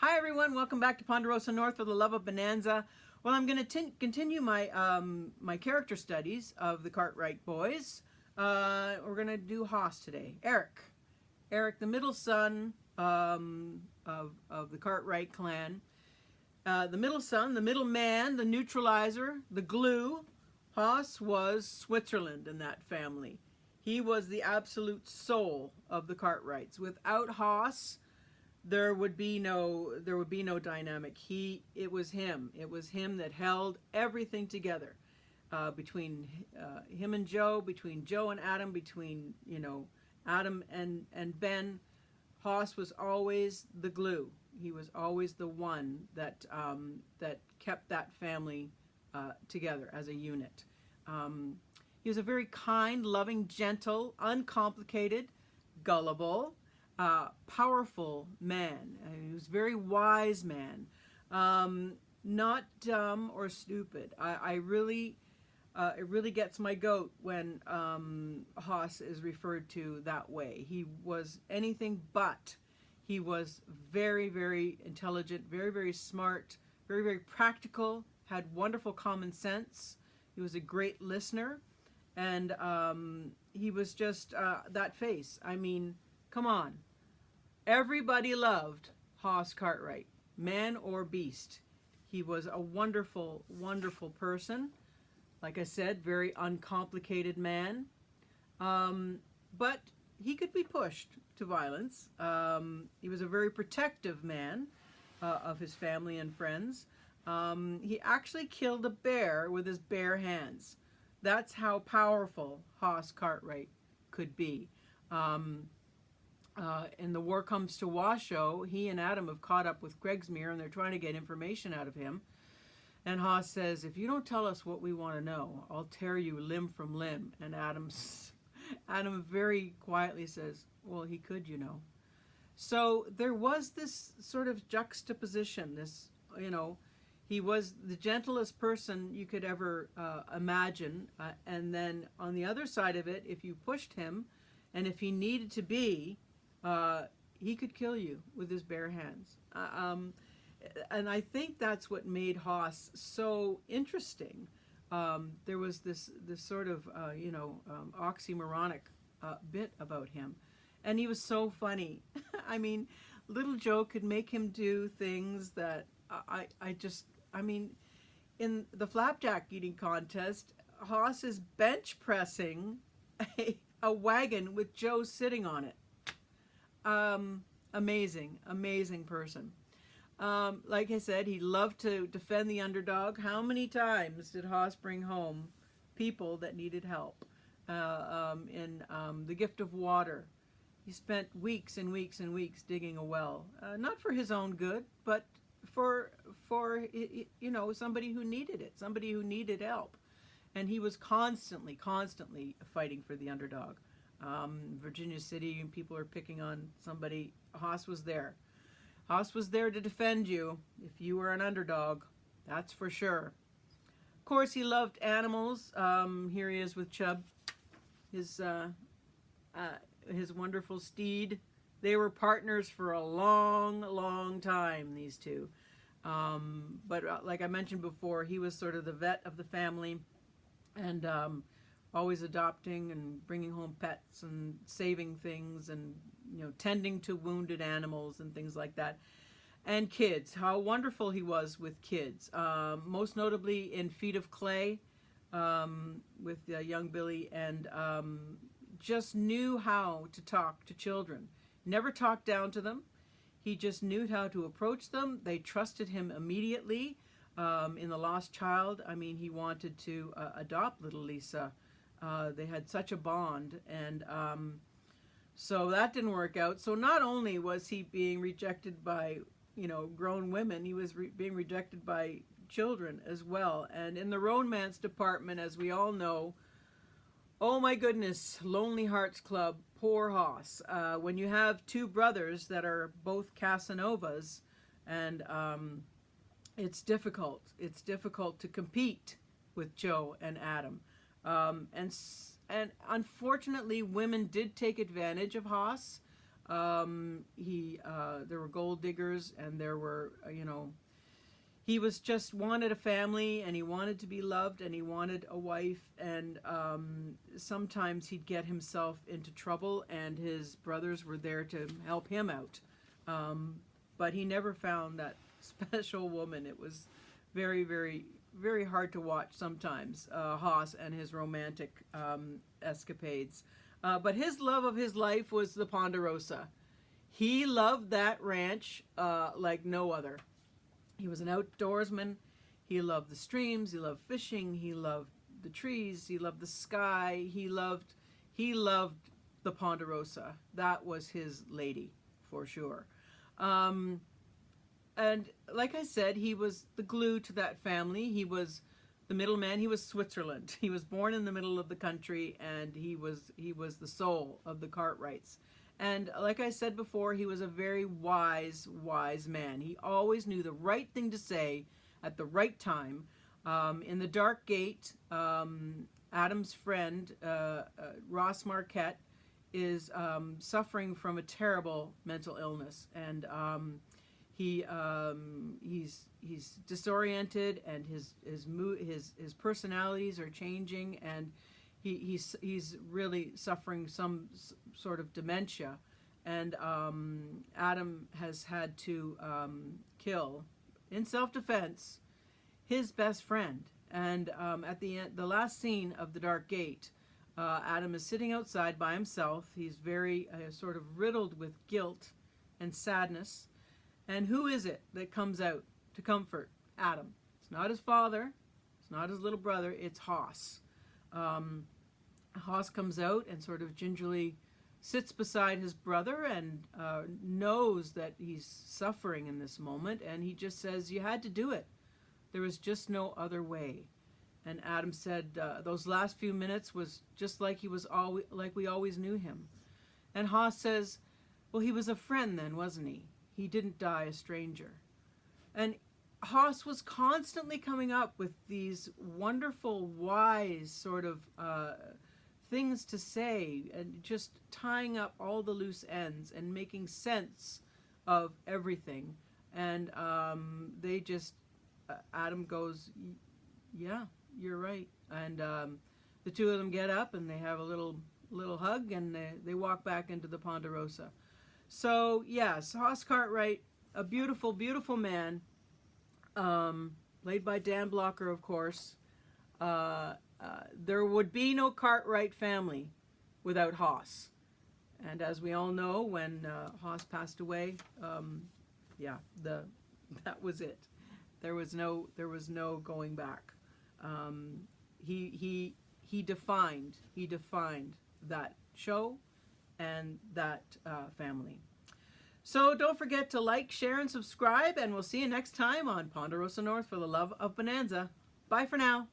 Hi everyone, welcome back to Ponderosa North for the love of Bonanza. Well, I'm going to continue my my character studies of the Cartwright boys. We're going to do Hoss today. Eric, the middle son of the Cartwright clan. The middle son, the middle man, the neutralizer, the glue. Hoss was Switzerland in that family. He was the absolute soul of the Cartwrights. Without Hoss, there would be no dynamic. It was him that held everything together, between him and Joe, between Joe and Adam, between Adam and Ben. Hoss was always the glue. He was always the one that kept that family together as a unit. He was a very kind, loving, gentle, uncomplicated, gullible, powerful man. He was a very wise man, not dumb or stupid. It really gets my goat when Hoss is referred to that way. He was anything but. He was very, very intelligent, very, very smart, very, very practical, had wonderful common sense. He was a great listener, and he was just that face. I mean, come on. Everybody loved Hoss Cartwright, man or beast. He was a wonderful, wonderful person. Like I said, very uncomplicated man. But he could be pushed to violence. He was a very protective man of his family and friends. He actually killed a bear with his bare hands. That's how powerful Hoss Cartwright could be. In The War Comes to Washoe, he and Adam have caught up with Gregsmere and they're trying to get information out of him. And Hoss says, if you don't tell us what we want to know, I'll tear you limb from limb. And Adam very quietly says, well, he could, So there was this sort of juxtaposition, he was the gentlest person you could ever imagine. And then on the other side of it, if you pushed him and if he needed to be, he could kill you with his bare hands. And I think that's what made Hoss so interesting. There was this sort of oxymoronic bit about him, and he was so funny. I mean, little Joe could make him do things that I mean, in the flapjack eating contest, Hoss is bench pressing a wagon with Joe sitting on it. Amazing person. Like I said, he loved to defend the underdog. How many times did Hoss bring home people that needed help? In The Gift of Water, he spent weeks and weeks and weeks digging a well, not for his own good, but for somebody who needed it, somebody who needed help. And he was constantly fighting for the underdog. Virginia City, and people are picking on somebody. Hoss was there. Hoss was there to defend you if you were an underdog. That's for sure. Of course, he loved animals. Here he is with Chub, his wonderful steed. They were partners for a long time, these two. But like I mentioned before, he was sort of the vet of the family, and always adopting and bringing home pets and saving things and tending to wounded animals and things like that. And kids, how wonderful he was with kids, most notably in Feet of Clay, with young Billy, and just knew how to talk to children. Never talked down to them. He just knew how to approach them. They trusted him immediately. In The Lost Child, I mean, he wanted to adopt little Lisa. They had such a bond, and so that didn't work out. So not only was he being rejected by grown women, he was being rejected by children as well. And in the romance department, as we all know, oh my goodness, Lonely Hearts Club, poor Hoss. When you have two brothers that are both Casanovas, and it's difficult. It's difficult to compete with Joe and Adam. And unfortunately, women did take advantage of Hoss. There were gold diggers, and there were, he was just wanted a family, and he wanted to be loved, and he wanted a wife, and sometimes he'd get himself into trouble, and his brothers were there to help him out. But he never found that special woman. It was very, very, very hard to watch sometimes, Hoss and his romantic escapades. But his love of his life was the Ponderosa. He loved that ranch like no other. He was an outdoorsman. He loved the streams. He loved fishing. He loved the trees. He loved the sky. He loved the Ponderosa. That was his lady, for sure. And like I said, he was the glue to that family. He was the middleman. He was Switzerland. He was born in the middle of the country, and he was the soul of the Cartwrights. And like I said before, he was a very wise man. He always knew the right thing to say at the right time. In the Dark Gate, Adam's friend, Ross Marquette, is suffering from a terrible mental illness, and he's disoriented, and his personalities are changing, and he's really suffering some sort of dementia, and Adam has had to kill, in self-defense, his best friend. And at the end, the last scene of The Dark Gate, Adam is sitting outside by himself. He's very sort of riddled with guilt and sadness. And who is it that comes out to comfort Adam? It's not his father. It's not his little brother. It's Hoss. Hoss comes out and sort of gingerly sits beside his brother and knows that he's suffering in this moment. And he just says, "You had to do it. There was just no other way." And Adam said, "Those last few minutes was just like like we always knew him." And Hoss says, "Well, he was a friend then, wasn't he? He didn't die a stranger." And Hoss was constantly coming up with these wonderful, wise sort of things to say, and just tying up all the loose ends and making sense of everything. And Adam goes, "Yeah, you're right." And the two of them get up and they have a little hug, and they walk back into the Ponderosa. So yes, Hoss Cartwright, a beautiful, beautiful man, played by Dan Blocker, of course. There would be no Cartwright family without Hoss. And as we all know, when Hoss passed away, that was it. There was no going back. He defined that show and that family. So don't forget to like, share, and subscribe, and we'll see you next time on Ponderosa North for the Love of Bonanza. Bye for now.